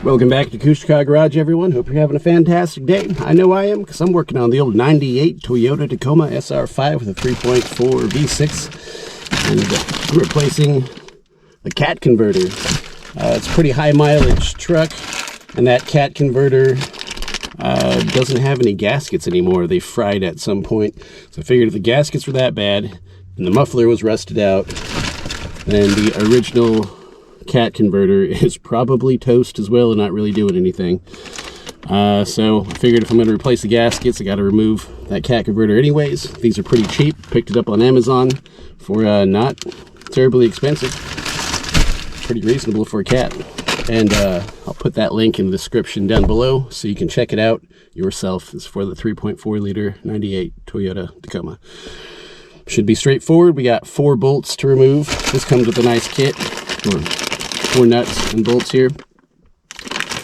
Welcome back to Kushka Garage, everyone. Hope you're having a fantastic day. I know I am, because I'm working on the old 98 Toyota Tacoma SR5 with a 3.4 V6. And I'm replacing the cat converter. It's a pretty high mileage truck, and that cat converter doesn't have any gaskets anymore. They fried at some point. So I figured if the gaskets were that bad, and the muffler was rusted out, then the original cat converter is probably toast as well and not really doing anything. So I figured if I'm going to replace the gaskets, I got to remove that cat converter anyways. These are pretty cheap. Picked it up on Amazon for not terribly expensive. Pretty reasonable for a cat. And I'll put that link in the description down below so you can check it out yourself. It's for the 3.4 liter 98 Toyota Tacoma. Should be straightforward. We got 4 bolts to remove. This comes with a nice kit. 4 nuts and bolts here.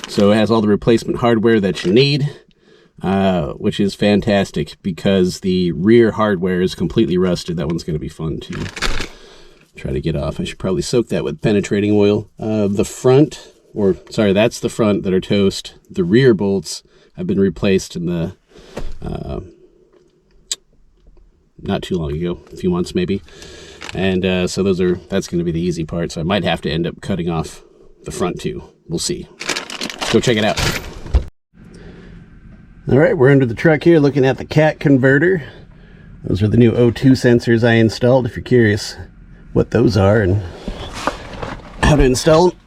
So it has all the replacement hardware that you need, which is fantastic because the rear hardware is completely rusted. That one's going to be fun to try to get off. I should probably soak that with penetrating oil. The front, or sorry, that's the front that are toast. The rear bolts have been replaced in the not too long ago, a few months maybe. And so that's going to be the easy part. So I might have to end up cutting off the front too. We'll see. Let's go check it out. All right, we're under the truck here looking at the cat converter. Those are the new O2 sensors I installed. If you're curious what those are and how to install them,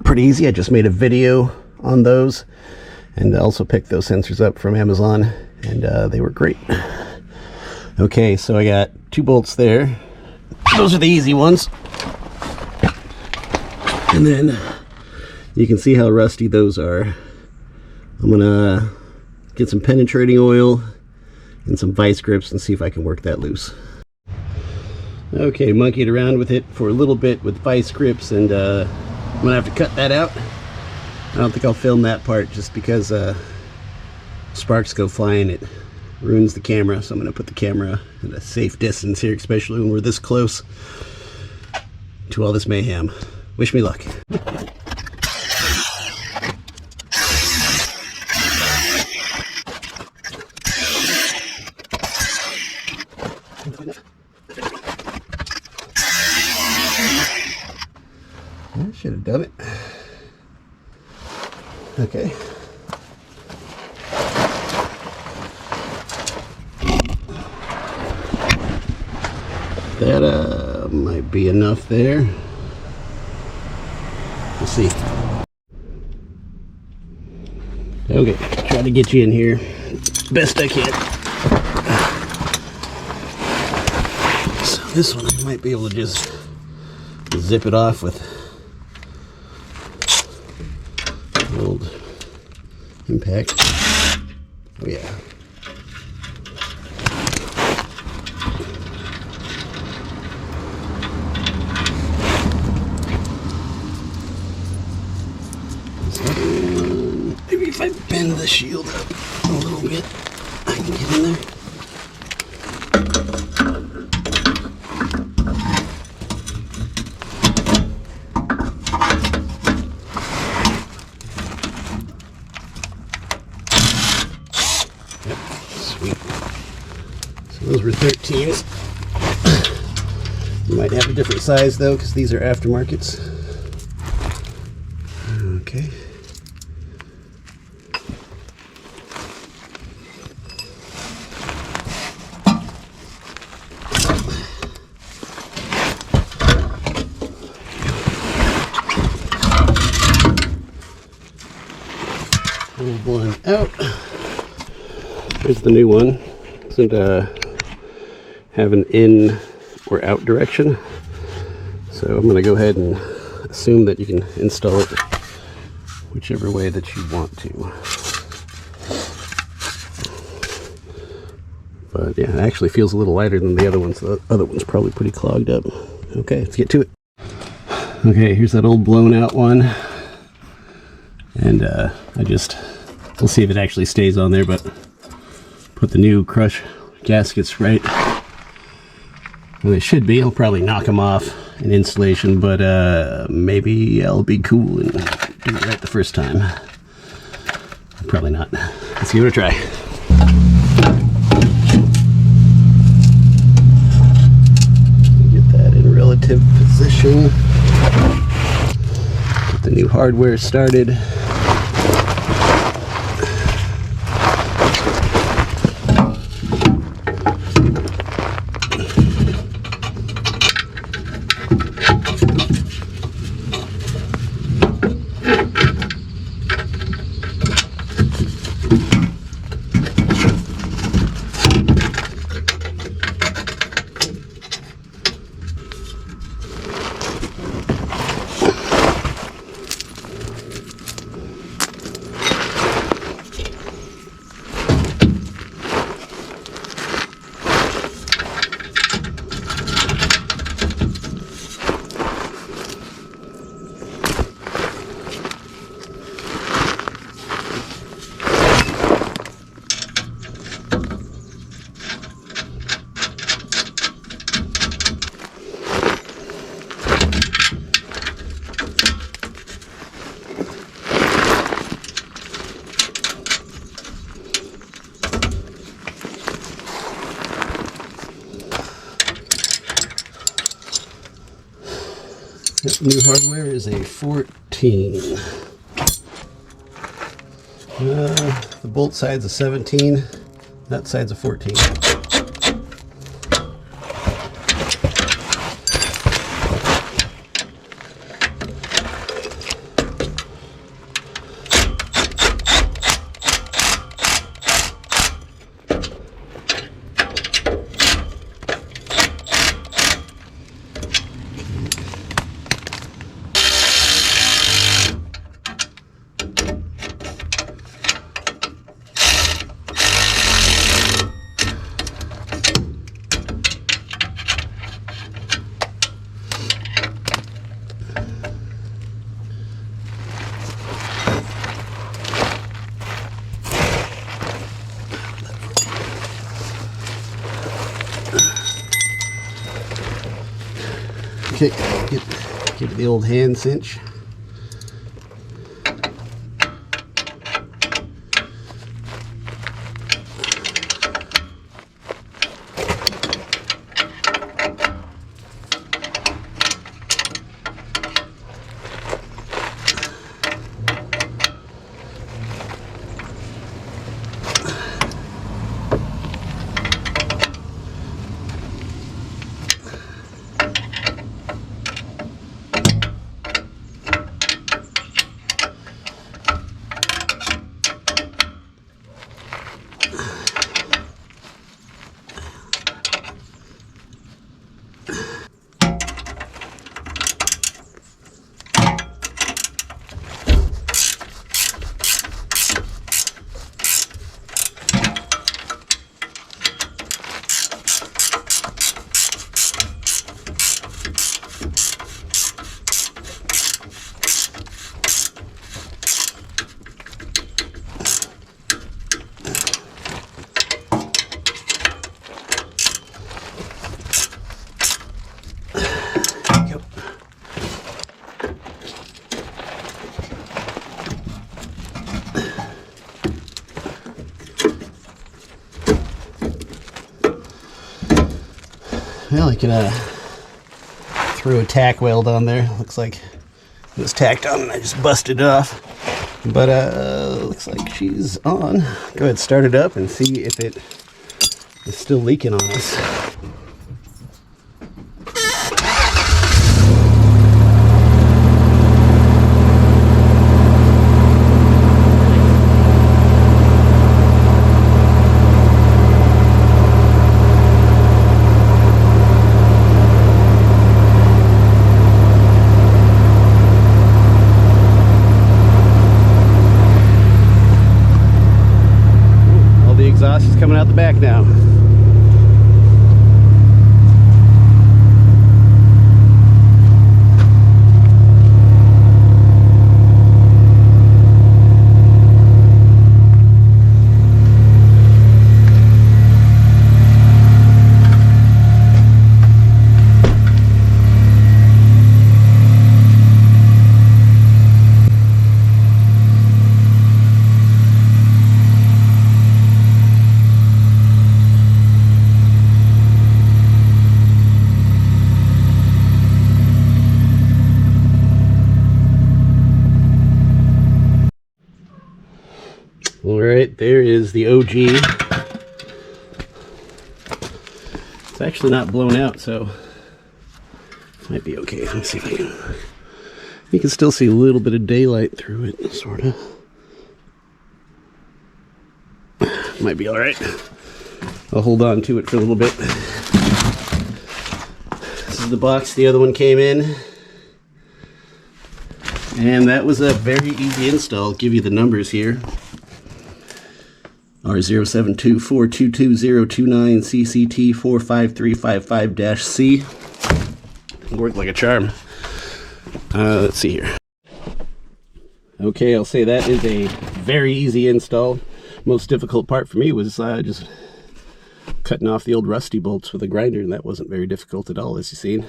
pretty easy. I just made a video on those, and I also picked those sensors up from Amazon, and they were great. Okay, so I got 2 bolts there. Those are the easy ones. And then you can see how rusty those are. I'm gonna get some penetrating oil and some vice grips and see if I can work that loose. Okay, monkeyed around with it for a little bit with vice grips, and I'm gonna have to cut that out. I don't think I'll film that part just because sparks go flying. It ruins the camera, so I'm going to put the camera at a safe distance here, especially when we're this close to all this mayhem. Wish me luck. I should have done it. Okay. That might be enough there. We'll see. Okay, try to get you in here best I can. So this one I might be able to just zip it off with an old impact. Oh yeah. Maybe if I bend the shield up a little bit, I can get in there. Yep, sweet. So those were 13s. You might have a different size though, because these are aftermarkets. Okay. Pull one out. Here's the new one. Doesn't have an in or out direction. So I'm going to go ahead and assume that you can install it whichever way that you want to. But yeah, it actually feels a little lighter than the other ones. The other one's probably pretty clogged up. Okay, let's get to it. Okay, here's that old blown out one. And we'll see if it actually stays on there, but put the new crush gaskets right Well, it should be. I'll probably knock them off in installation, but maybe I'll be cool and do it right the first time. Probably not. Let's give it a try. Get that in relative position. Get the new hardware started. New hardware is a 14. The bolt side's a 17. That side's a 14. Okay, get the old hand cinch. Well, I can throw a tack weld on there. Looks like it was tacked on and I just busted it off. But looks like she's on. Go ahead, start it up and see if it is still leaking on us. Exhaust is coming out the back now. right, there is the OG. It's actually not blown out, so it might be okay. Let me see if I can. You can still see a little bit of daylight through it, sort of. Might be all right. I'll hold on to it for a little bit. This is the box the other one came in. And that was a very easy install. I'll give you the numbers here. R072422029CCT45355-C. Worked like a charm. Let's see here. Okay, I'll say that is a very easy install. Most difficult part for me was just cutting off the old rusty bolts with a grinder, and that wasn't very difficult at all, as you've seen.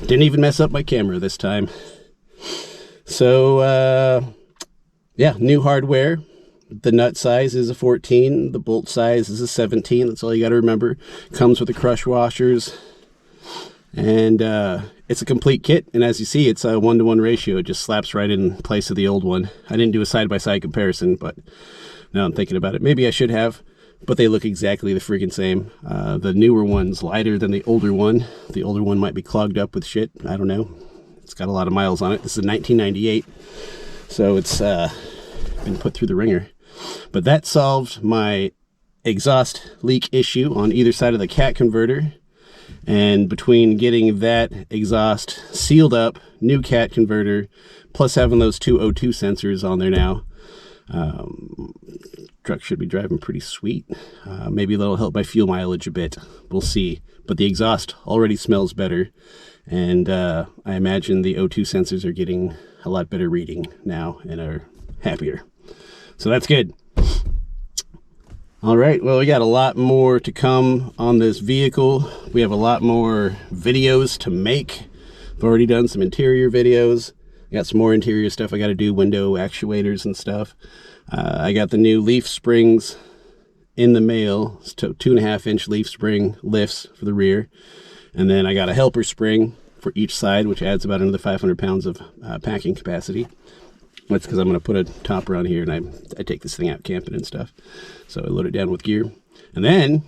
Didn't even mess up my camera this time. So, yeah, new hardware. The nut size is a 14. The bolt size is a 17. That's all you got to remember. Comes with the crush washers. And it's a complete kit. And as you see, it's a 1-to-1 ratio. It just slaps right in place of the old one. I didn't do a side-by-side comparison, but now I'm thinking about it. Maybe I should have, but they look exactly the freaking same. The newer one's lighter than the older one. The older one might be clogged up with shit. I don't know. It's got a lot of miles on it. This is a 1998, so it's been put through the ringer. But that solved my exhaust leak issue on either side of the cat converter. And between getting that exhaust sealed up, new cat converter, plus having those two O2 sensors on there now, truck should be driving pretty sweet. Maybe that'll help my fuel mileage a bit. We'll see. But the exhaust already smells better. And I imagine the O2 sensors are getting a lot better reading now and are happier. So that's good. All right, well, we got a lot more to come on this vehicle. We have a lot more videos to make. I've already done some interior videos. I got some more interior stuff I got to do, window actuators and stuff. I got the new leaf springs in the mail. It's 2.5-inch leaf spring lifts for the rear. And then I got a helper spring for each side, which adds about another 500 pounds of packing capacity. That's because I'm going to put a topper on here, and I take this thing out camping and stuff. So I load it down with gear. And then,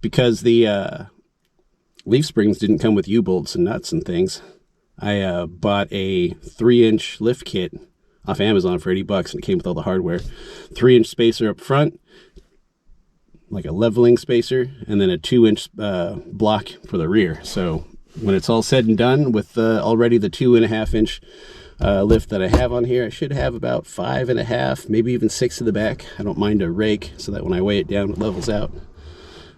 because the leaf springs didn't come with U-bolts and nuts and things, I bought a 3-inch lift kit off Amazon for $80, and it came with all the hardware. 3-inch spacer up front, like a leveling spacer, and then a 2-inch block for the rear. So when it's all said and done with already the 2.5-inch lift that I have on here, I should have about 5.5, maybe even 6 in the back. I don't mind a rake so that when I weigh it down, it levels out.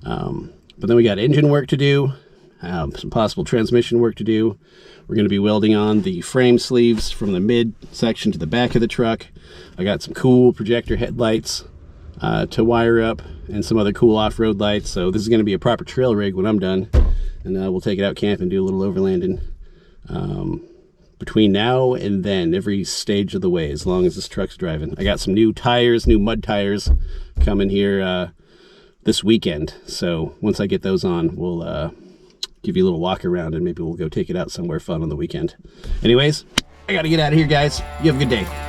But then we got engine work to do, some possible transmission work to do. We're going to be welding on the frame sleeves from the mid section to the back of the truck. I got some cool projector headlights to wire up and some other cool off-road lights. So this is going to be a proper trail rig when I'm done, and we'll take it out camp and do a little overlanding. Between now and then, every stage of the way, as long as this truck's driving. I got some new tires, new mud tires coming here this weekend. So once I get those on, we'll give you a little walk around, and maybe we'll go take it out somewhere fun on the weekend. Anyways, I gotta get out of here, guys. You have a good day.